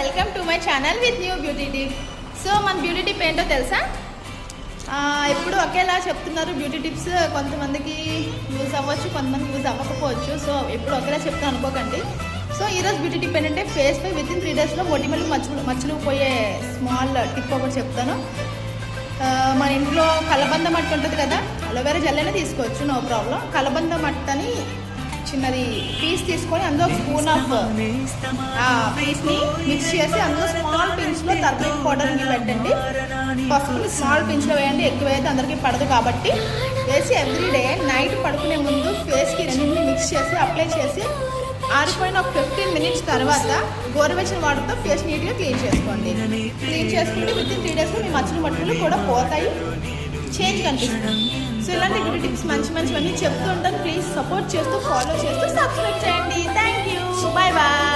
Welcome to my channel with new beauty tip. So మన beauty tip ఏంటో తెలుసా? ఎప్పుడు ఒకేలా చెప్తున్నారు బ్యూటీ టిప్స్. కొంతమందికి యూజ్ అవ్వచ్చు, కొంతమందికి యూజ్ అవ్వకపోవచ్చు. సో ఎప్పుడు ఒకేలా చెప్తాను అనుకోకండి. సో ఈరోజు బ్యూటీ టిప్ ఏంటంటే ఫేస్ పై విత్ ఇన్ 3 డేస్లో మొటిమలు మచ్చలు పోయే స్మాల్ టిప్ ఒకటి చెప్తాను. మన ఇంట్లో కలబంద మట్టి ఉంటుంది కదా, అలోవెరా జెల్ అయినా తీసుకోవచ్చు, నో ప్రాబ్లం. కలబంద మట్టని చిన్నది పీస్ తీసుకొని అందులో ఒక స్పూన్ ఆఫ్ పీస్ని మిక్స్ చేసి అందులో స్మాల్ పిన్స్లో టర్మరిక్ పౌడర్ని పెట్టండి. పసుపుని స్మాల్ పిన్స్లో వేయండి, ఎక్కువ అయితే అందరికీ పడదు కాబట్టి వేసి ఎవ్రీడే నైట్ పడుకునే ముందు ఫేస్కి రెండింటిని మిక్స్ చేసి అప్లై చేసి ఆరిపోయిన ఒక 15 మినిట్స్ తర్వాత గోరువెచ్చని వాటర్తో ఫేస్ నీట్గా క్లీన్ చేసుకోండి. క్లీన్ చేసుకుంటే విత్ ఇన్ 3 డేస్లో మీ మచ్చలు కూడా పోతాయి, చేంజ్ కనిపిస్తుంది. సో ఇలాంటి బ్యూటీ టిప్స్ మంచివన్నీ చెప్తూ ఉంటాను. ప్లీజ్ సపోర్ట్ చేస్తూ, ఫాలో చేస్తూ, సబ్స్క్రైబ్ చేయండి. Thank you, bye bye.